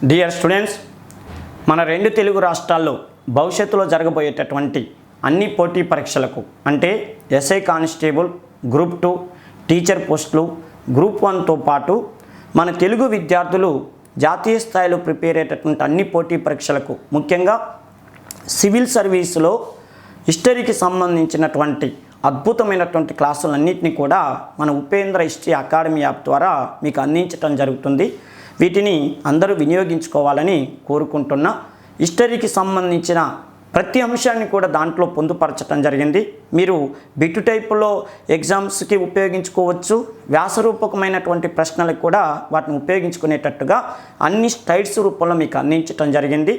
Dear students, మన రెండు తెలుగు రాష్ట్రాల్లో భవిష్యత్తులో జరగబోయేటటువంటి అన్ని పోటీ పరీక్షలకు అంటే ఎస్ఐ కానిస్టేబుల్, గ్రూప్ 2 టీచర్ పోస్టులు, గ్రూప్ 1తో పాటు మన తెలుగు విద్యార్థులు జాతీయ స్థాయిలో ప్రిపేర్ అయ్యేటటువంటి అన్ని పోటీ పరీక్షలకు ముఖ్యంగా సివిల్ సర్వీసులో హిస్టరీకి సంబంధించినటువంటి అద్భుతమైనటువంటి క్లాసులన్నింటినీ కూడా మన ఉపేంద్ర హిస్టరీ అకాడమీ యాప్ ద్వారా మీకు అందించడం జరుగుతుంది. వీటిని అందరూ వినియోగించుకోవాలని కోరుకుంటున్నా. హిస్టరీకి సంబంధించిన ప్రతి అంశాన్ని కూడా దాంట్లో పొందుపరచడం జరిగింది. మీరు బిట్ టైపులో ఎగ్జామ్స్కి ఉపయోగించుకోవచ్చు. వ్యాసరూపకమైనటువంటి ప్రశ్నలకు కూడా వాటిని ఉపయోగించుకునేటట్టుగా అన్ని స్లైడ్స్ రూపంలో మీకు అందించడం జరిగింది.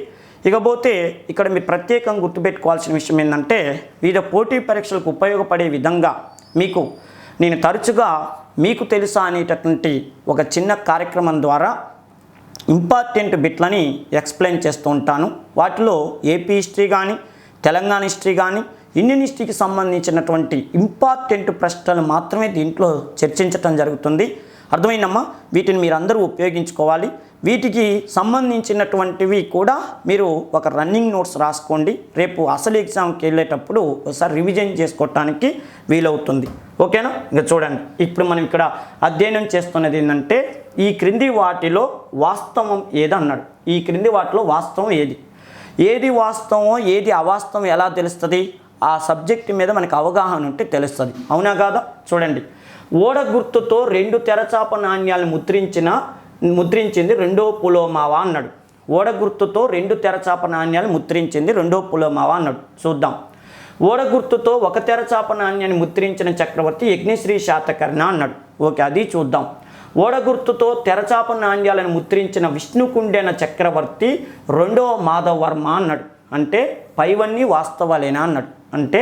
ఇకపోతే ఇక్కడ మీరు ప్రత్యేకంగా గుర్తుపెట్టుకోవాల్సిన విషయం ఏంటంటే, వివిధ పోటీ పరీక్షలకు ఉపయోగపడే విధంగా మీకు నేను తరచుగా మీకు తెలుసా అనేటటువంటి ఒక చిన్న కార్యక్రమం ద్వారా ఇంపార్టెంట్ బిట్లని ఎక్స్ప్లెయిన్ చేస్తూ ఉంటాను. వాటిలో ఏపీ హిస్టరీ కానీ, తెలంగాణ హిస్టరీ కానీ, ఇండియన్ హిస్టరీకి సంబంధించినటువంటి ఇంపార్టెంట్ ప్రశ్నలు మాత్రమే దీంట్లో చర్చించటం జరుగుతుంది. అర్థమైందమ్మా? వీటిని మీరు అందరూ ఉపయోగించుకోవాలి. వీటికి సంబంధించినటువంటివి కూడా మీరు ఒక రన్నింగ్ నోట్స్ రాసుకోండి. రేపు అసలు ఎగ్జామ్కి వెళ్ళేటప్పుడు ఒకసారి రివిజన్ చేసుకోవటానికి వీలవుతుంది. ఓకేనా? ఇంకా చూడండి, ఇప్పుడు మనం ఇక్కడ అధ్యయనం చేస్తున్నది ఏంటంటే, ఈ క్రింది వాటిలో వాస్తవం ఏదన్నాడు. ఈ క్రింది వాటిలో వాస్తవం ఏది వాస్తవం ఏది అవాస్తవం ఎలా తెలుస్తుంది? ఆ సబ్జెక్టు మీద మనకు అవగాహన ఉంటే తెలుస్తుంది. అవునా కాదా? చూడండి, ఓడ గుర్తుతో 2 తెరచాప నాణ్యాలను ముద్రించింది రెండో పులోమావా అన్నాడు. ఓడ గుర్తుతో 2 తెరచాప నాణ్యాలు ముద్రించింది రెండో పులోమావా అన్నాడు. చూద్దాం. ఓడ గుర్తుతో 1 తెరచాప నాణ్యాన్ని ముద్రించిన చక్రవర్తి యజ్ఞశ్రీ శాతకర్ణి అన్నాడు. ఓకే, అది చూద్దాం. ఓడ గుర్తుతో తెరచాప నాణ్యాలను ముద్రించిన విష్ణుకుండెన చక్రవర్తి 2వ మాధవర్మ అన్నాడు. అంటే పైవన్నీ వాస్తవాలేనా అన్నాడు. అంటే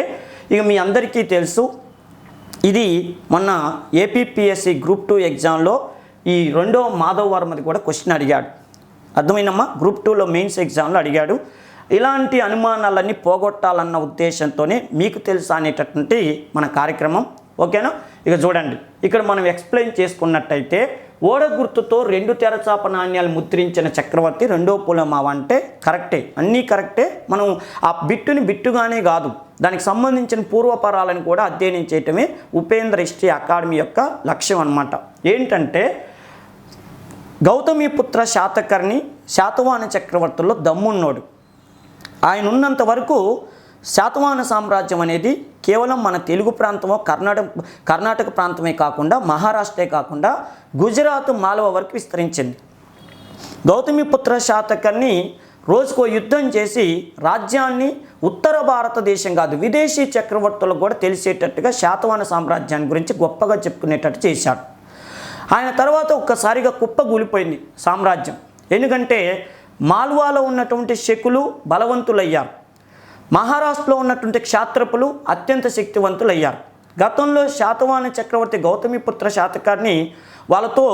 ఇక మీ అందరికీ తెలుసు, ఇది మొన్న ఏపీపీఎస్సీ గ్రూప్ 2 ఎగ్జామ్లో ఈ 2వ మాధవర్మది కూడా క్వశ్చన్ అడిగాడు. అర్థమైనమ్మా? గ్రూప్ 2లో మెయిన్స్ ఎగ్జామ్లో అడిగాడు. ఇలాంటి అనుమానాలన్నీ పోగొట్టాలన్న ఉద్దేశంతోనే మీకు తెలుసా అనేటటువంటి మన కార్యక్రమం. ఓకేనా? ఇక చూడండి, ఇక్కడ మనం ఎక్స్ప్లెయిన్ చేసుకున్నట్టయితే ఓడ గుర్తుతో 2 తెరచాప నాణ్యాలు ముద్రించిన చక్రవర్తి 2వ పులోమావా అంటే కరెక్టే, అన్నీ కరెక్టే. మనం ఆ బిట్టుగానే కాదు, దానికి సంబంధించిన పూర్వపరాలను కూడా అధ్యయనం చేయటమే ఉపేంద్ర హిస్టరీ అకాడమీ యొక్క లక్ష్యం అన్నమాట. ఏంటంటే, గౌతమిపుత్ర శాతకర్ణి శాతవాహన చక్రవర్తుల్లో దమ్మున్నోడు. ఆయన ఉన్నంత వరకు శాతవాహన సామ్రాజ్యం అనేది కేవలం మన తెలుగు ప్రాంతమో కర్ణాటక ప్రాంతమే కాకుండా, మహారాష్ట్రే కాకుండా గుజరాత్, మాలవ వరకు విస్తరించింది. గౌతమిపుత్ర శాతకర్ణి రోజుకో యుద్ధం చేసి రాజ్యాన్ని ఉత్తర భారతదేశం కాదు, విదేశీ చక్రవర్తులకు కూడా తెలిసేటట్టుగా శాతవాహన సామ్రాజ్యాన్ని గురించి గొప్పగా చెప్పుకునేటట్టు చేశాడు. ఆయన తర్వాత ఒక్కసారిగా కుప్పగూలిపోయింది సామ్రాజ్యం. ఎందుకంటే మాల్వాలో ఉన్నటువంటి శకులు బలవంతులయ్యారు, మహారాష్ట్రలో ఉన్నటువంటి క్షాత్రపులు అత్యంత శక్తివంతులయ్యారు. గతంలో శాతవాహన చక్రవర్తి గౌతమిపుత్ర శాతకర్ణి వాళ్ళతో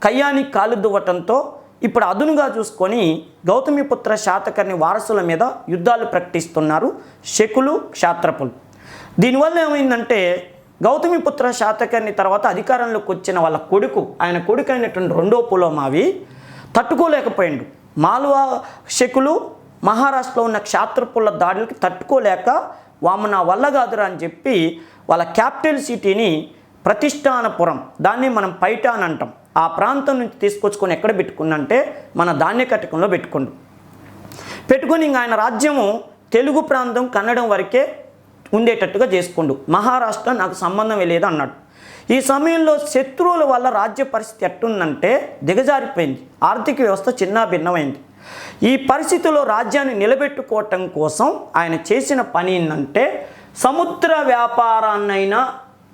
కయ్యానికి కాలు దువ్వటంతో ఇప్పుడు అదునుగా చూసుకొని గౌతమిపుత్ర శాతకర్ణి వారసుల మీద యుద్ధాలు ప్రకటిస్తున్నారు శకులు, క్షాత్రపులు. దీనివల్ల ఏమైందంటే, గౌతమిపుత్ర శాతకర్ణి తర్వాత అధికారంలోకి వచ్చిన వాళ్ళ ఆయన కొడుకు అయినటువంటి 2వ పులోమావి తట్టుకోలేకపోయిండు. మాల్వా శకులు మహారాష్ట్రలో ఉన్న క్షాత్రపుల దాడులకి తట్టుకోలేక నా వల్ల కాదురా అని చెప్పి వాళ్ళ క్యాపిటల్ సిటీని ప్రతిష్టానపురం, దాన్ని మనం పైట అని అంటాం, ఆ ప్రాంతం నుంచి తీసుకొచ్చుకొని ఎక్కడ పెట్టుకున్నంటే మన ధాన్యకటకంలో పెట్టుకొని ఇంకా ఆయన రాజ్యము తెలుగు ప్రాంతం కన్నడం వరకే ఉండేటట్టుగా చేసుకుండు. మహారాష్ట్ర నాకు సంబంధం లేదు అన్నాడు. ఈ సమయంలో శత్రువుల వల్ల రాజ్య పరిస్థితి ఎట్టుందంటే దిగజారిపోయింది, ఆర్థిక వ్యవస్థ చిన్నాభిన్నమైంది. ఈ పరిస్థితిలో రాజ్యాన్ని నిలబెట్టుకోవటం కోసం ఆయన చేసిన పని ఏంటంటే, సముద్ర వ్యాపారాన్నైనా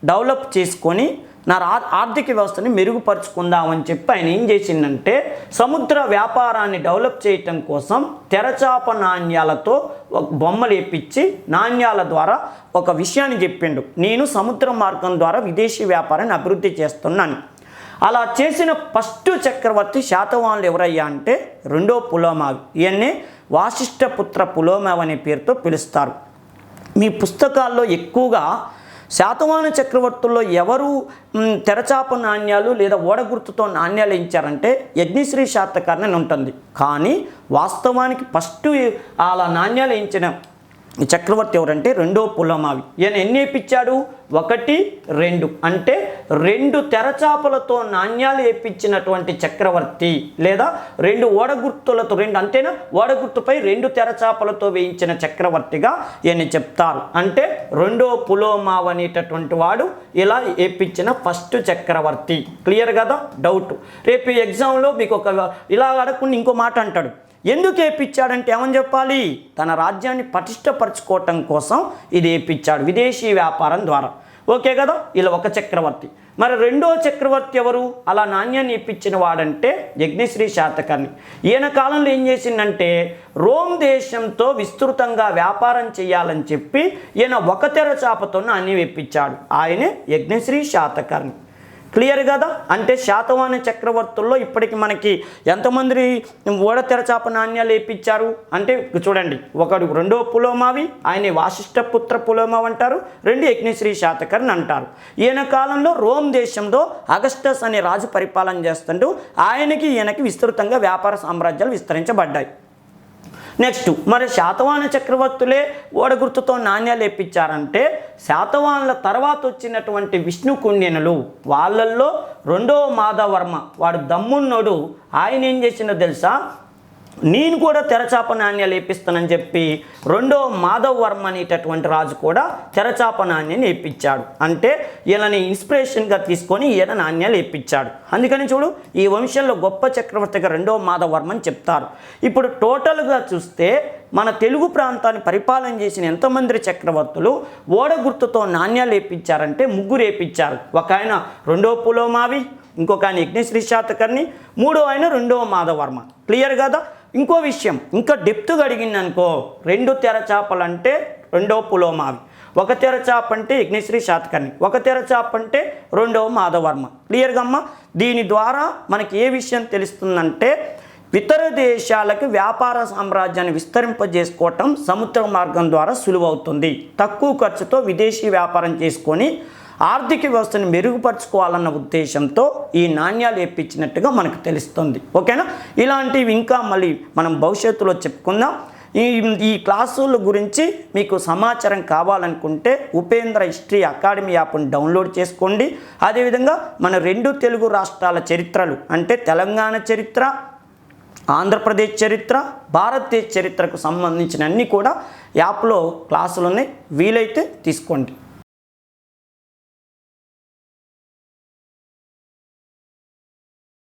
డెవలప్ చేసుకొని నా ఆర్థిక వ్యవస్థని మెరుగుపరుచుకుందామని చెప్పి ఆయన ఏం చేసిందంటే, సముద్ర వ్యాపారాన్ని డెవలప్ చేయటం కోసం తెరచాప నాణ్యాలతో ఒక బొమ్మలు వేపించి నాణ్యాల ద్వారా ఒక విషయాన్ని చెప్పిండు. నేను సముద్ర మార్గం ద్వారా విదేశీ వ్యాపారాన్ని అభివృద్ధి చేస్తున్నాను. అలా చేసిన ఫస్ట్ చక్రవర్తి శాతవాహనులు ఎవరయ్యా అంటే 2వ పులోమావి. ఈయన్నే వాసిష్ఠపుత్ర పులోమావి అనే పేరుతో పిలుస్తారు. మీ పుస్తకాల్లో ఎక్కువగా శాతవాహన చక్రవర్తుల్లో ఎవరు తెరచాప నాణ్యాలు లేదా ఓడగుర్తుతో నాణ్యాలు ఇచ్చారంటే యజ్ఞశ్రీ శాతకర్ణి అని ఉంటుంది. కానీ వాస్తవానికి ఫస్ట్ అలా నాణ్యాలు ఇచ్చిన చక్రవర్తి ఎవరంటే రెండో పులమావి. ఈయన ఎన్ని వేయించాడు? 1, 2 అంటే 2 తెరచాపలతో నాణ్యాలు వేయించినటువంటి చక్రవర్తి, లేదా 2 ఓడగుర్తులతో, 2 అంతేనా, ఓడగుర్తుపై 2 తెరచాపలతో వేయించిన చక్రవర్తిగా ఈయన చెప్తారు. అంటే రెండో పులోమావ్ అనేటటువంటి వాడు ఇలా వేయించిన ఫస్ట్ చక్రవర్తి. క్లియర్ కదా? డౌట్ రేపు ఎగ్జామ్లో మీకు ఇలా అడగకుండా ఇంకో మాట అంటాడు. ఎందుకు వేయించాడంటే ఏమని చెప్పాలి? తన రాజ్యాన్ని పటిష్టపరచుకోవటం కోసం ఇది వేయించాడు, విదేశీ వ్యాపారం ద్వారా. ఓకే కదా? ఇలా ఒక చక్రవర్తి. మరి రెండో చక్రవర్తి ఎవరు అలా నాణ్యాన్ని వేయించిన వాడంటే యజ్ఞశ్రీ శాతకర్ణి. ఈయన కాలంలో ఏం చేసిందంటే రోమ్ దేశంతో విస్తృతంగా వ్యాపారం చేయాలని చెప్పి ఈయన ఒక తెరచాపతో నాణ్యం వేయించాడు. ఆయనే యజ్ఞశ్రీ శాతకర్ణి. క్లియర్ కదా? అంటే శాతవాహన చక్రవర్తుల్లో ఇప్పటికి మనకి ఎంతమంది ఓడ తెరచాప నాణ్యాలు వేయించారు అంటే చూడండి, ఒకడు రెండో పులోమావి, ఆయన వాసిష్ఠపుత్ర పులోమావి అంటారు, 2 యజ్ఞశ్రీ శాతకర్ణి అంటారు. ఈయన కాలంలో రోమ్ దేశంలో అగస్టస్ అనే రాజు పరిపాలన చేస్తుంటూ ఈయనకి విస్తృతంగా వ్యాపార సామ్రాజ్యాలు విస్తరించబడ్డాయి. నెక్స్ట్, మరి శాతవాహన చక్రవర్తులే ఓడగుర్తుతో నాణ్యాలు వేయించారంటే శాతవాహనుల తర్వాత వచ్చినటువంటి విష్ణుకుండినులు వాళ్ళల్లో రెండవ మాధవర్మ వాడు దమ్మున్నోడు. ఆయన ఏం చేసిందో తెలుసా? నేను కూడా తెరచాప నాణ్యాలు వేపిస్తానని చెప్పి రెండవ మాధవ్ వర్మ అనేటటువంటి రాజు కూడా తెరచాప నాణ్యాన్ని వేయించాడు. అంటే ఈయనని ఇన్స్పిరేషన్గా తీసుకొని ఈయన నాణ్యాలు వేయించాడు. అందుకని చూడు, ఈ వంశంలో గొప్ప చక్రవర్తిగా రెండవ మాధవ్ వర్మ అని చెప్తారు. ఇప్పుడు టోటల్గా చూస్తే మన తెలుగు ప్రాంతాన్ని పరిపాలన చేసిన ఎంతమంది చక్రవర్తులు ఓడగుర్తుతో నాణ్యాలు వేయించారంటే 3 వేయించారు. ఒక ఆయన రెండో పులోమావి, ఇంకొక ఆయన యజ్ఞశ్రీ శాతకర్ణి, 3వ ఆయన రెండవ మాధవ్ వర్మ. క్లియర్ కదా? ఇంకో విషయం ఇంకా డెప్త్గా అడిగింది అనుకో, 2 తెరచాపలు అంటే రెండో పులోమావి, 1 తెరచాప అంటే యజ్ఞశ్రీ శాతకర్ణి, 1 తెరచాప అంటే రెండవ మాధవ్ వర్మ. క్లియర్గా అమ్మ? దీని ద్వారా మనకి ఏ విషయం తెలుస్తుందంటే ఇతర దేశాలకు వ్యాపార సామ్రాజ్యాన్ని విస్తరింపజేసుకోవటం సముద్ర మార్గం ద్వారా సులువవుతుంది. తక్కువ ఖర్చుతో విదేశీ వ్యాపారం చేసుకొని ఆర్థిక వ్యవస్థను మెరుగుపరుచుకోవాలన్న ఉద్దేశంతో ఈ నాణ్యాలు వేయించినట్టుగా మనకు తెలుస్తుంది. ఓకేనా? ఇలాంటివి ఇంకా మళ్ళీ మనం భవిష్యత్తులో చెప్పుకుందాం. ఈ క్లాసుల గురించి మీకు సమాచారం కావాలనుకుంటే ఉపేంద్ర హిస్టరీ అకాడమీ యాప్ను డౌన్లోడ్ చేసుకోండి. అదేవిధంగా మన 2 తెలుగు రాష్ట్రాల చరిత్రలు అంటే తెలంగాణ చరిత్ర, ఆంధ్రప్రదేశ్ చరిత్ర, భారతదేశ చరిత్రకు సంబంధించిన అన్నీ కూడా యాప్లో క్లాసులు ఉన్నాయి. వీలైతే తీసుకోండి.